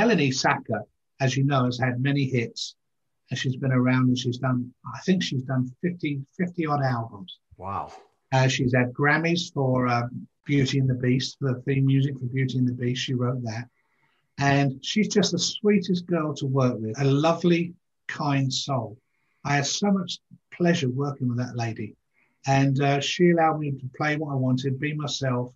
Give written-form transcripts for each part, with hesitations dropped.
Melanie Sacker, as you know, has had many hits, and she's been around, and I think she's done 50 odd albums. Wow. She's had Grammys for Beauty and the Beast, the theme music for Beauty and the Beast. She wrote that. And she's just the sweetest girl to work with, a lovely, kind soul. I had so much pleasure working with that lady. And she allowed me to play what I wanted, be myself.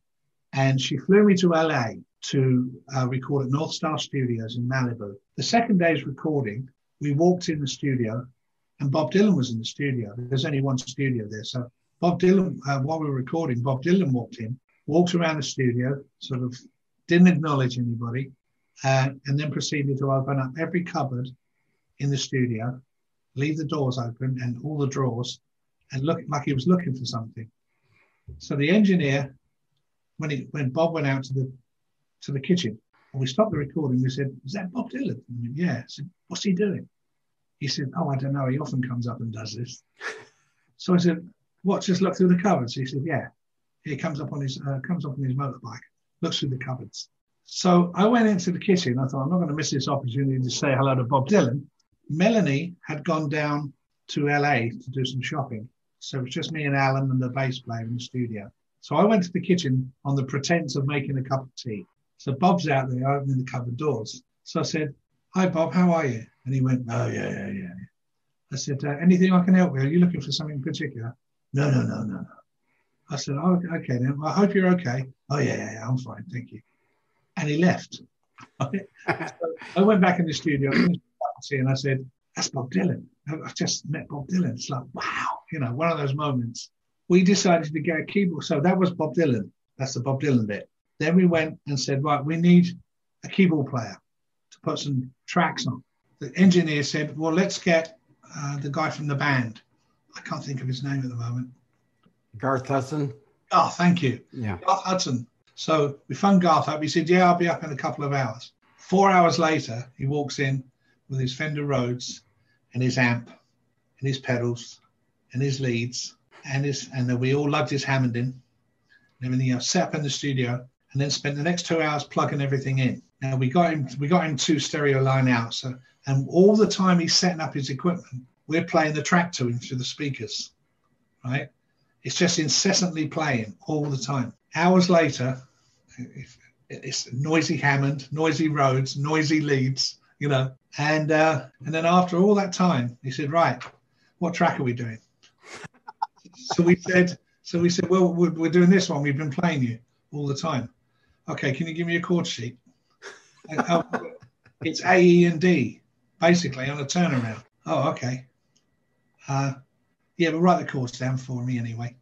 And she flew me to LA to record at North Star Studios in Malibu. The second day's recording, we walked in the studio, and Bob Dylan was in the studio. There's only one studio there. So Bob Dylan, while we were recording, Bob Dylan walked around the studio, sort of didn't acknowledge anybody, and then proceeded to open up every cupboard in the studio, leave the doors open and all the drawers, and look like he was looking for something. So the engineer, when Bob went out to the kitchen, and we stopped the recording, we said, "Is that Bob Dylan?" I went, "Yeah." I said, "What's he doing?" He said, "Oh, I don't know. He often comes up and does this." So I said, "What? Just look through the cupboards?" He said, "Yeah." He comes up on his motorbike, looks through the cupboards. So I went into the kitchen. I thought, I'm not going to miss this opportunity to say hello to Bob Dylan. Melanie had gone down to LA to do some shopping. So it was just me and Alan and the bass player in the studio. So I went to the kitchen on the pretense of making a cup of tea. So Bob's out there opening the cupboard doors. So I said, "Hi, Bob, how are you?" And he went, "Oh, yeah. I said, "Anything I can help with? Are you looking for something in particular?" No. I said, "Oh, okay then. Well, I hope you're okay." "Oh, yeah, I'm fine, thank you." And he left. So I went back in the studio and I said, "That's Bob Dylan. I've just met Bob Dylan." It's like, wow, one of those moments. We decided to get a keyboard. So that was Bob Dylan. That's the Bob Dylan bit. Then we went and said, right, we need a keyboard player to put some tracks on. The engineer said, well, let's get the guy from the band. I can't think of his name at the moment. Garth Hudson. Oh, thank you. Yeah. Garth Hudson. So we phoned Garth up. He said, yeah, I'll be up in a couple of hours. 4 hours later, he walks in with his Fender Rhodes and his amp and his pedals and his leads and then we all lugged his Hammond in and everything else, set up in the studio, and then spent the next 2 hours plugging everything in. Now we got him 2 stereo line out. So, and all the time he's setting up his equipment, we're playing the track to him through the speakers, right? It's just incessantly playing all the time. Hours later, it's noisy Hammond, noisy Rhodes, noisy leads, and then after all that time, he said, right, what track are we doing? So we said, well, we're doing this one. We've been playing you all the time. Okay, can you give me a chord sheet? It's A, E, and D, basically on a turnaround. Oh, okay. Yeah, but write the chords down for me anyway.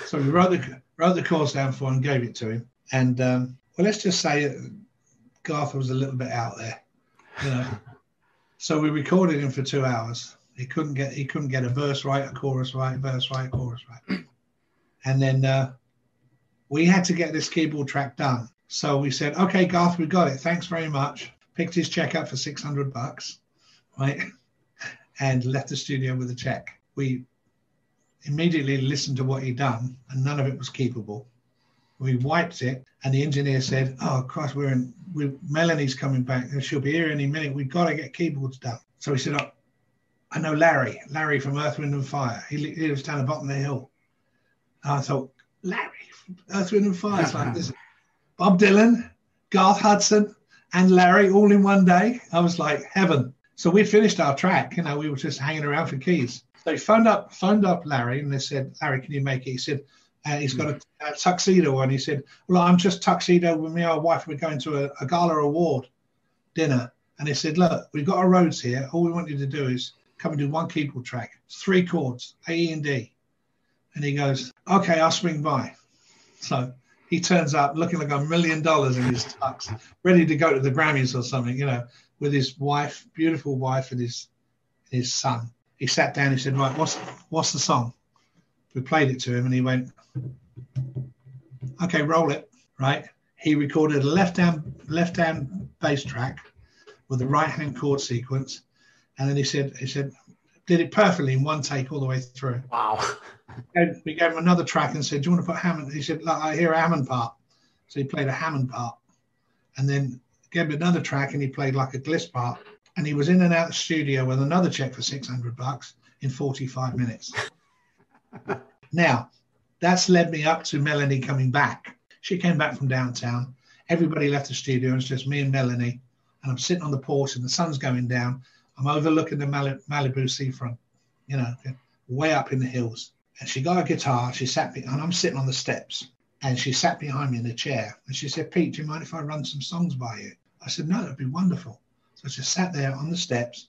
So we wrote the chords down for him, gave it to him, and well, let's just say Garth was a little bit out there, So we recorded him for 2 hours. He couldn't get a verse right, a chorus right, verse right, chorus right, and then we had to get this keyboard track done. So we said, okay, Garth, we got it. Thanks very much. Picked his check up for $600, right, and left the studio with a check. We immediately listened to what he'd done, and none of it was keepable. We wiped it, and the engineer said, oh, Christ, Melanie's coming back, and she'll be here any minute. We've got to get keyboards done. So he said, oh, I know Larry from Earth, Wind and Fire. He lives down the bottom of the hill. And I thought, Larry from Earth, Wind and Fire. It's like this. Bob Dylan, Garth Hudson, and Larry all in one day. I was like, heaven. So we finished our track. We were just hanging around for keys. So he phoned up Larry, and they said, Larry, can you make it? He said, he's got a tuxedo on. He said, well, I'm just tuxedo with me and my wife. We're going to a gala award dinner. And he said, look, we've got our Rhodes here. All we want you to do is come and do one keyboard track, 3 chords, A, E, and D. And he goes, okay, I'll swing by. So he turns up looking like $1 million in his tux, ready to go to the Grammys or something, with his wife, beautiful wife, and his son. He sat down, he said, right, what's the song? We played it to him, and he went, okay, roll it, right? He recorded a left-hand bass track with a right-hand chord sequence, and then he said, did it perfectly in one take all the way through. Wow. We gave him another track and said, do you want to put Hammond? He said, look, I hear a Hammond part. So he played a Hammond part, and then gave him another track, and he played like a gliss part. And he was in and out of the studio with another check for $600 in 45 minutes. Now, that's led me up to Melanie coming back. She came back from downtown. Everybody left the studio, and it's just me and Melanie. And I'm sitting on the porch, and the sun's going down. I'm overlooking the Malibu seafront, you know, way up in the hills. And she got a guitar. She sat me, and I'm sitting on the steps. And she sat behind me in a chair. And she said, "Pete, do you mind if I run some songs by you?" I said, "No, that'd be wonderful." So I just sat there on the steps,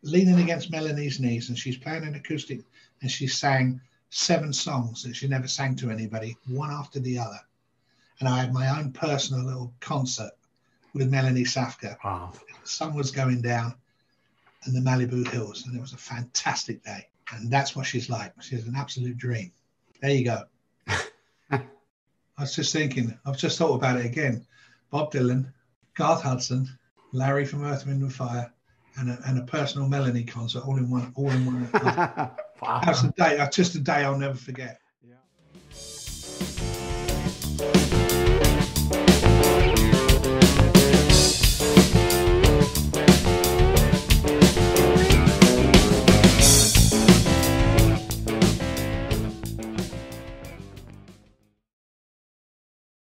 leaning against Melanie's knees, and she's playing an acoustic, and she sang 7 songs that she never sang to anybody, one after the other. And I had my own personal little concert with Melanie Safka. Wow. The sun was going down in the Malibu hills, and it was a fantastic day. And that's what she's like. She's an absolute dream. There you go. I was just thinking, I've just thought about it again. Bob Dylan, Garth Hudson, Larry from Earth, Wind and Fire, and a personal Melanie concert all in one. Wow. That's a day. Just a day I'll never forget.